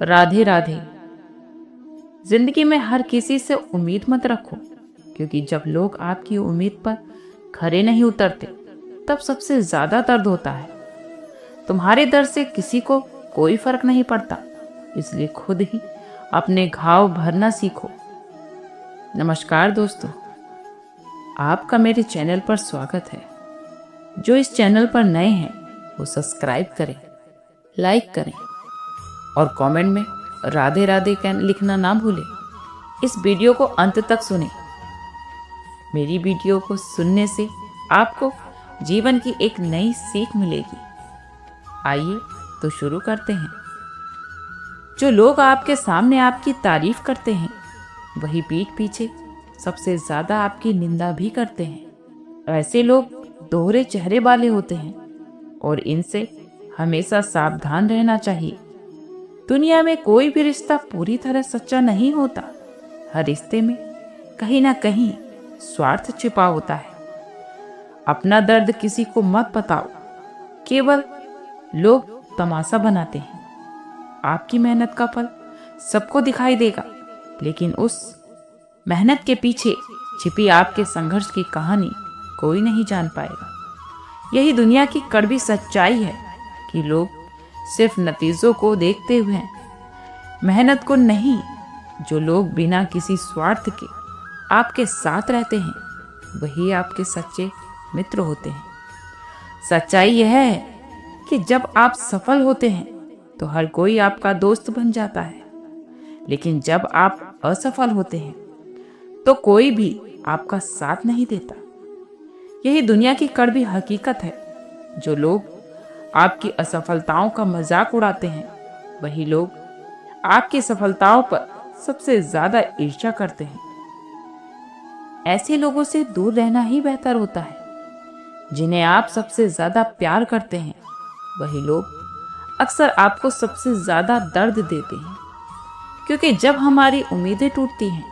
राधे राधे। जिंदगी में हर किसी से उम्मीद मत रखो, क्योंकि जब लोग आपकी उम्मीद पर खरे नहीं उतरते तब सबसे ज्यादा दर्द होता है। तुम्हारे दर्द से किसी को कोई फर्क नहीं पड़ता, इसलिए खुद ही अपने घाव भरना सीखो। नमस्कार दोस्तों, आपका मेरे चैनल पर स्वागत है। जो इस चैनल पर नए हैं वो सब्सक्राइब करें, लाइक करें और कमेंट में राधे राधे लिखना ना भूलें। इस वीडियो को अंत तक सुनें। मेरी वीडियो को सुनने से आपको जीवन की एक नई सीख मिलेगी। आइए तो शुरू करते हैं। जो लोग आपके सामने आपकी तारीफ करते हैं वही पीठ पीछे सबसे ज्यादा आपकी निंदा भी करते हैं। ऐसे लोग दोहरे चेहरे वाले होते हैं और इनसे हमेशा सावधान रहना चाहिए। दुनिया में कोई भी रिश्ता पूरी तरह सच्चा नहीं होता। हर रिश्ते में कहीं ना कहीं स्वार्थ छिपा होता है। अपना दर्द किसी को मत बताओ, केवल लोग तमाशा बनाते हैं। आपकी मेहनत का फल सबको दिखाई देगा, लेकिन उस मेहनत के पीछे छिपी आपके संघर्ष की कहानी कोई नहीं जान पाएगा। यही दुनिया की कड़वी सच्चाई है कि लोग सिर्फ नतीजों को देखते हुए मेहनत को नहीं। जो लोग बिना किसी स्वार्थ के आपके साथ रहते हैं वही आपके सच्चे मित्र होते हैं। सच्चाई यह है कि जब आप सफल होते हैं तो हर कोई आपका दोस्त बन जाता है, लेकिन जब आप असफल होते हैं तो कोई भी आपका साथ नहीं देता। यही दुनिया की कड़वी हकीकत है। जो लोग आपकी असफलताओं का मजाक उड़ाते हैं वही लोग आपकी सफलताओं पर सबसे ज्यादा ईर्ष्या करते हैं। ऐसे लोगों से दूर रहना ही बेहतर होता है। जिन्हें आप सबसे ज्यादा प्यार करते हैं वही लोग अक्सर आपको सबसे ज्यादा दर्द देते हैं, क्योंकि जब हमारी उम्मीदें टूटती हैं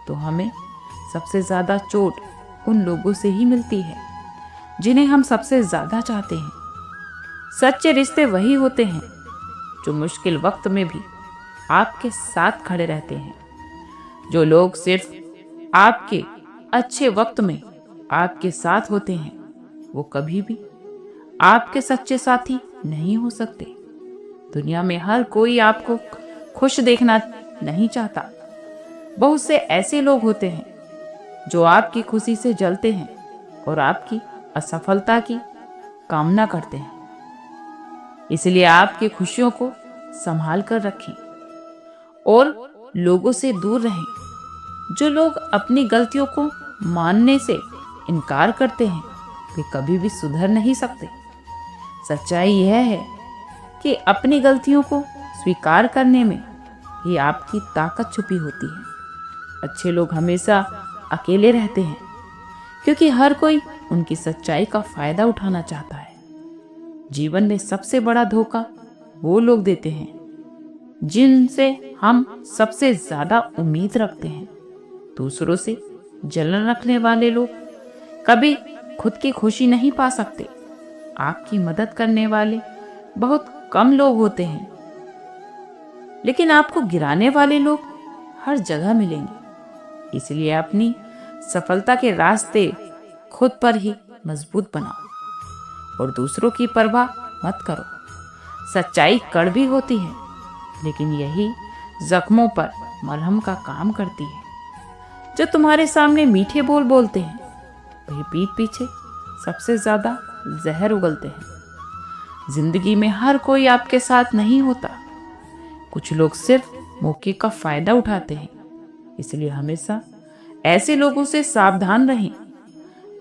तो हमें सबसे ज्यादा चोट उन लोगों से ही मिलती है जिन्हें हम सबसे ज्यादा चाहते हैं। सच्चे रिश्ते वही होते हैं जो मुश्किल वक्त में भी आपके साथ खड़े रहते हैं। जो लोग सिर्फ आपके अच्छे वक्त में आपके साथ होते हैं वो कभी भी आपके सच्चे साथी नहीं हो सकते। दुनिया में हर कोई आपको खुश देखना नहीं चाहता। बहुत से ऐसे लोग होते हैं जो आपकी खुशी से जलते हैं और आपकी असफलता की कामना करते हैं। इसलिए आपकी खुशियों को संभाल कर रखें और लोगों से दूर रहें। जो लोग अपनी गलतियों को मानने से इनकार करते हैं वे कभी भी सुधर नहीं सकते। सच्चाई यह है कि अपनी गलतियों को स्वीकार करने में ही आपकी ताकत छुपी होती है। अच्छे लोग हमेशा अकेले रहते हैं क्योंकि हर कोई उनकी सच्चाई का फायदा उठाना चाहता है। जीवन में सबसे बड़ा धोखा वो लोग देते हैं जिनसे हम सबसे ज्यादा उम्मीद रखते हैं। दूसरों से जलन रखने वाले लोग कभी खुद की खुशी नहीं पा सकते। आपकी मदद करने वाले बहुत कम लोग होते हैं, लेकिन आपको गिराने वाले लोग हर जगह मिलेंगे। इसलिए अपनी सफलता के रास्ते खुद पर ही मजबूत बनाओ और दूसरों की परवाह मत करो। सच्चाई कड़वी होती है, लेकिन यही जख्मों पर मरहम का काम करती है। जो तुम्हारे सामने मीठे बोल बोलते हैं वही पीठ पीछे सबसे ज्यादा जहर उगलते हैं। जिंदगी में हर कोई आपके साथ नहीं होता। कुछ लोग सिर्फ मौके का फायदा उठाते हैं, इसलिए हमेशा ऐसे लोगों से सावधान रहें।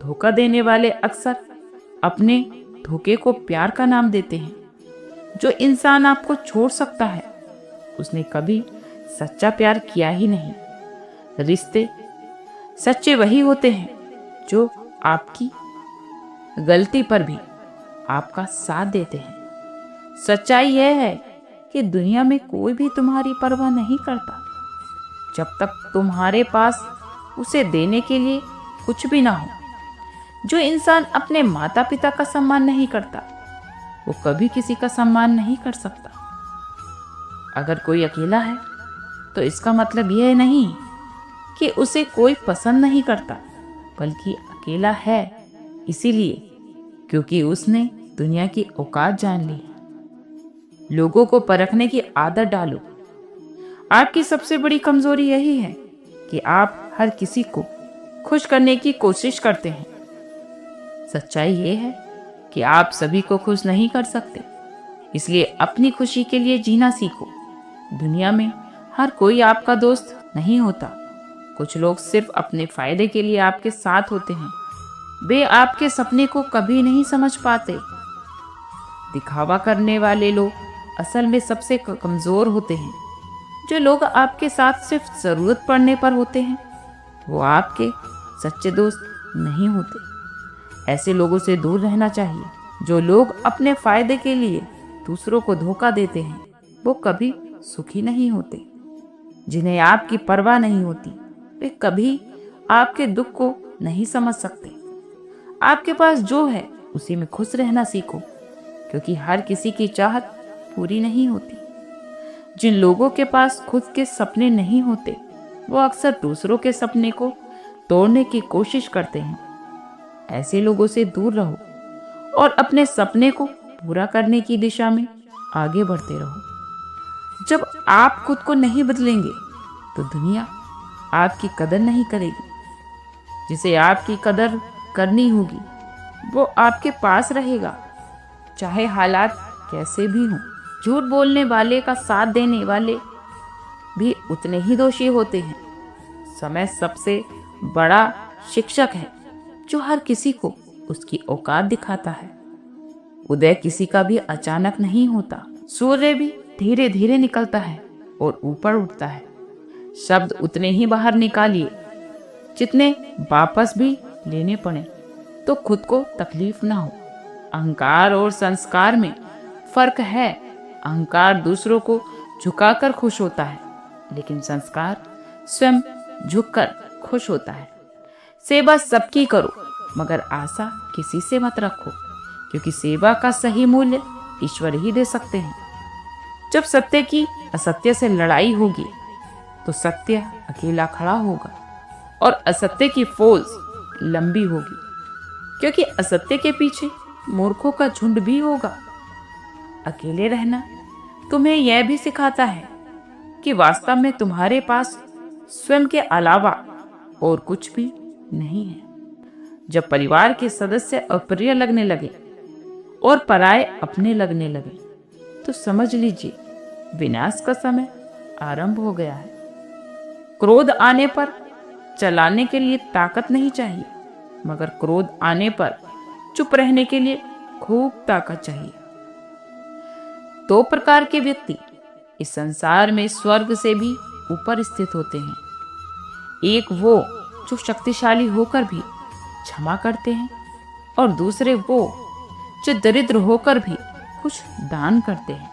धोखा देने वाले अक्सर अपने धोखे को प्यार का नाम देते हैं। जो इंसान आपको छोड़ सकता है उसने कभी सच्चा प्यार किया ही नहीं। रिश्ते सच्चे वही होते हैं जो आपकी गलती पर भी आपका साथ देते हैं। सच्चाई यह है कि दुनिया में कोई भी तुम्हारी परवाह नहीं करता जब तक तुम्हारे पास उसे देने के लिए कुछ भी ना हो। जो इंसान अपने माता पिता का सम्मान नहीं करता वो कभी किसी का सम्मान नहीं कर सकता। अगर कोई अकेला है तो इसका मतलब यह नहीं कि उसे कोई पसंद नहीं करता, बल्कि अकेला है इसीलिए क्योंकि उसने दुनिया की औकात जान ली है। लोगों को परखने की आदत डालो। आपकी सबसे बड़ी कमजोरी यही है कि आप हर किसी को खुश करने की कोशिश करते हैं। सच्चाई ये है कि आप सभी को खुश नहीं कर सकते, इसलिए अपनी खुशी के लिए जीना सीखो। दुनिया में हर कोई आपका दोस्त नहीं होता। कुछ लोग सिर्फ अपने फायदे के लिए आपके साथ होते हैं। वे आपके सपने को कभी नहीं समझ पाते। दिखावा करने वाले लोग असल में सबसे कमजोर होते हैं। जो लोग आपके साथ सिर्फ जरूरत पड़ने पर होते हैं, वो आपके सच्चे दोस्त नहीं होते। ऐसे लोगों से दूर रहना चाहिए। जो लोग अपने फायदे के लिए दूसरों को धोखा देते हैं, वो कभी सुखी नहीं होते। जिन्हें आपकी परवाह नहीं होती, वे कभी आपके दुख को नहीं समझ सकते। आपके पास जो है उसी में खुश रहना सीखो, क्योंकि हर किसी की चाहत पूरी नहीं होती। जिन लोगों के पास खुद के सपने नहीं होते, वो अक्सर दूसरों के सपने को तोड़ने की कोशिश करते हैं। ऐसे लोगों से दूर रहो और अपने सपने को पूरा करने की दिशा में आगे बढ़ते रहो। जब आप खुद को नहीं बदलेंगे तो दुनिया आपकी कदर नहीं करेगी। जिसे आपकी कदर करनी होगी वो आपके पास रहेगा, चाहे हालात कैसे भी हों। झूठ बोलने वाले का साथ देने वाले भी उतने ही दोषी होते हैं। समय सबसे बड़ा शिक्षक है जो हर किसी को उसकी औकात दिखाता है। उदय किसी का भी अचानक नहीं होता। सूर्य भी धीरे धीरे निकलता है और ऊपर उठता है। शब्द उतने ही बाहर निकालिए जितने वापस भी लेने पड़े, तो खुद को तकलीफ ना हो। अहंकार और संस्कार में फर्क है। अहंकार दूसरों को झुकाकर खुश होता है, लेकिन संस्कार स्वयं झुककर खुश होता है। सेवा सबकी करो, मगर आशा किसी से मत रखो, क्योंकि सेवा का सही मूल्य ईश्वर ही दे सकते हैं। जब सत्य की असत्य से लड़ाई होगी तो सत्य अकेला खड़ा होगा और असत्य की फौज लंबी होगी, क्योंकि असत्य के पीछे मूर्खों का झुंड भी होगा। अकेले रहना तुम्हें यह भी सिखाता है कि वास्तव में तुम्हारे पास स्वयं के अलावा और कुछ भी नहीं है। जब परिवार के सदस्य अप्रिय लगने लगे और पराये अपने लगने लगे, तो समझ लीजिए विनाश का समय आरंभ हो गया है। क्रोध आने पर चलाने के लिए ताकत नहीं चाहिए, मगर क्रोध आने पर चुप रहने के लिए खूब ताकत चाहिए। दो प्रकार के व्यक्ति इस संसार में स्वर्ग से भी ऊपर स्थित होते हैं। एक वो जो शक्तिशाली होकर भी क्षमा करते हैं, और दूसरे वो जो दरिद्र होकर भी कुछ दान करते हैं।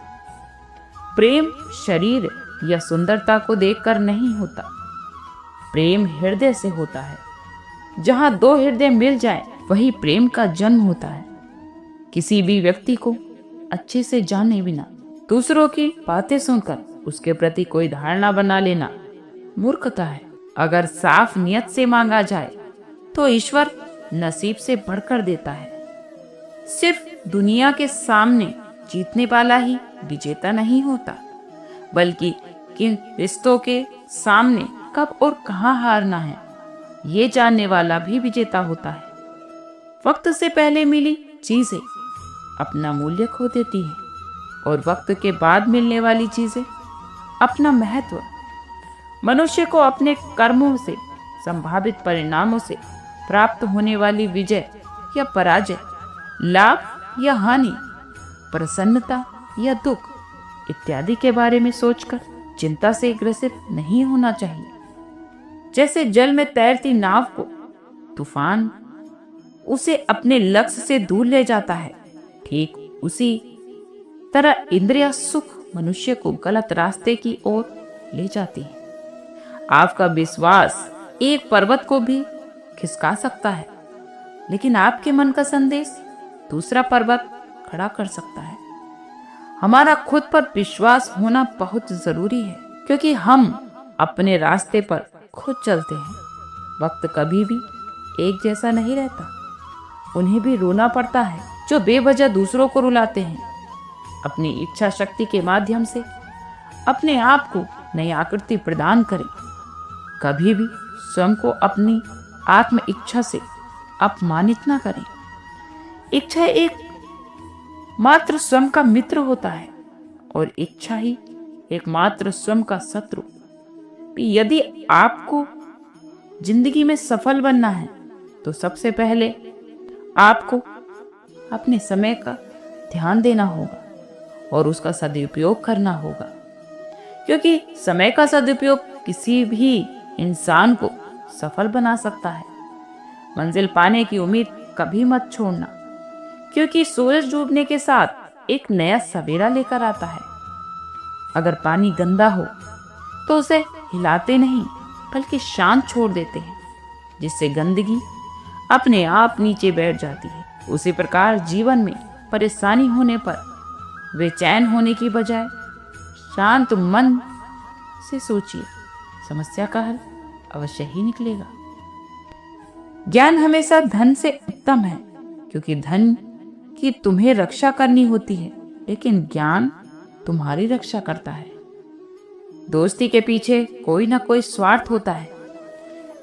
प्रेम शरीर या सुंदरता को देखकर नहीं होता, प्रेम हृदय से होता है। जहां दो हृदय मिल जाए वही प्रेम का जन्म होता है। किसी भी व्यक्ति को अच्छे से जाने बिना दूसरों की बातें सुनकर उसके प्रति कोई धारणा बना लेना मूर्खता है। अगर साफ नियत से मांगा जाए तो ईश्वर नसीब से बढ़कर देता है। सिर्फ दुनिया के सामने जीतने वाला ही विजेता नहीं होता, बल्कि किन रिश्तों के सामने कब और कहां हारना है ये जानने वाला भी विजेता होता है। वक्त से पहले मिली चीजें अपना मूल्य खो देती हैं, और वक्त के बाद मिलने वाली चीजें अपना महत्व। मनुष्य को अपने कर्मों से संभावित परिणामों से प्राप्त होने वाली विजय या पराजय, लाभ या हानि, प्रसन्नता या दुख इत्यादि के बारे में सोचकर चिंता से ग्रसित नहीं होना चाहिए। जैसे जल में तैरती नाव को तूफान उसे अपने लक्ष्य से दूर ले जाता है, ठीक उसी तरह इंद्रिया सुख मनुष्य को गलत रास्ते की ओर ले जाती है। आपका विश्वास एक पर्वत को भी खिसका सकता है, लेकिन आपके मन का संदेश दूसरा पर्वत खड़ा कर सकता है। हमारा खुद पर विश्वास होना बहुत जरूरी है, क्योंकि हम अपने रास्ते पर खुद चलते हैं। वक्त कभी भी एक जैसा नहीं रहता। उन्हें भी रोना पड़ता है जो बेवजह दूसरों को रुलाते हैं। अपनी इच्छा शक्ति के माध्यम से अपने आप को नई आकृति प्रदान करें। कभी भी स्वयं को अपनी आत्म इच्छा से अपमानित ना करें। इच्छा एक मात्र स्वयं का मित्र होता है और इच्छा ही एकमात्र स्वयं का शत्रु। यदि आपको जिंदगी में सफल बनना है तो सबसे पहले आपको अपने समय का ध्यान देना होगा और उसका सदुपयोग करना होगा, क्योंकि समय का सदुपयोग किसी भी इंसान को सफल बना सकता है। मंजिल पाने की उम्मीद कभी मत छोड़ना, क्योंकि सूरज डूबने के साथ एक नया सवेरा लेकर आता है। अगर पानी गंदा हो तो उसे हिलाते नहीं बल्कि शांत छोड़ देते हैं, जिससे गंदगी अपने आप नीचे बैठ जाती है। उसी प्रकार जीवन में परेशानी होने पर बेचैन होने की बजाय शांत मन से सोचिए, समस्या का हल अवश्य ही निकलेगा। ज्ञान हमेशा धन से उत्तम है, क्योंकि धन की तुम्हें रक्षा करनी होती है, लेकिन ज्ञान तुम्हारी रक्षा करता है। दोस्ती के पीछे कोई ना कोई स्वार्थ होता है।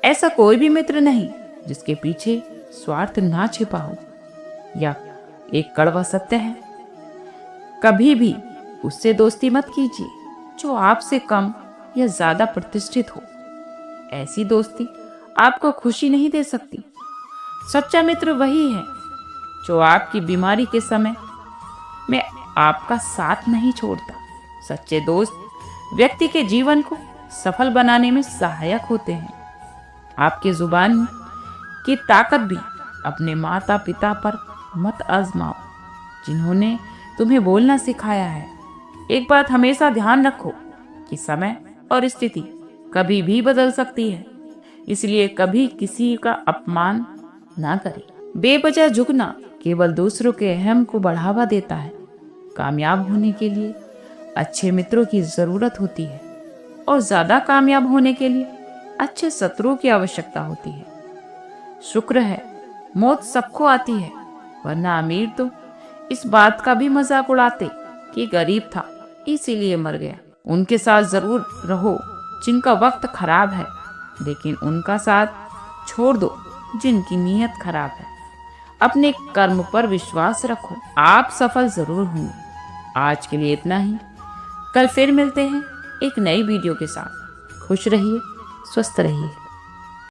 ऐसा कोई भी मित्र नहीं जिसके पीछे स्वार्थ ना छिपा हो। या एक कड़वा सत्य है, कभी भी उससे दोस्ती मत कीजिए जो आपसे कम या ज्यादा प्रतिष्ठित हो। ऐसी दोस्ती आपको खुशी नहीं दे सकती। सच्चा मित्र वही है जो आपकी बीमारी के समय में आपका साथ नहीं छोड़ता। सच्चे दोस्त व्यक्ति के जीवन को सफल बनाने में सहायक होते हैं। आपके जुबान की ताकत भी अपने माता पिता पर मत आजमाओ, जिन्होंने तुम्हें बोलना सिखाया है। एक बात हमेशा ध्यान रखो कि समय और स्थिति कभी भी बदल सकती है, इसलिए कभी किसी का अपमान ना करें। बेवजह झुकना केवल दूसरों के अहम को बढ़ावा देता है। कामयाब होने के लिए अच्छे मित्रों की जरूरत होती है और ज्यादा कामयाब होने के लिए अच्छे शत्रुओं की आवश्यकता होती है। शुक्र है मौत सबको आती है, वरना अमीर तो इस बात का भी मजाक उड़ाते कि गरीब था इसीलिए मर गया। उनके साथ जरूर रहो जिनका वक्त खराब है, लेकिन उनका साथ छोड़ दो जिनकी नीयत खराब है। अपने कर्म पर विश्वास रखो, आप सफल जरूर होंगे। आज के लिए इतना ही। कल फिर मिलते हैं एक नई वीडियो के साथ। खुश रहिए, स्वस्थ रहिए।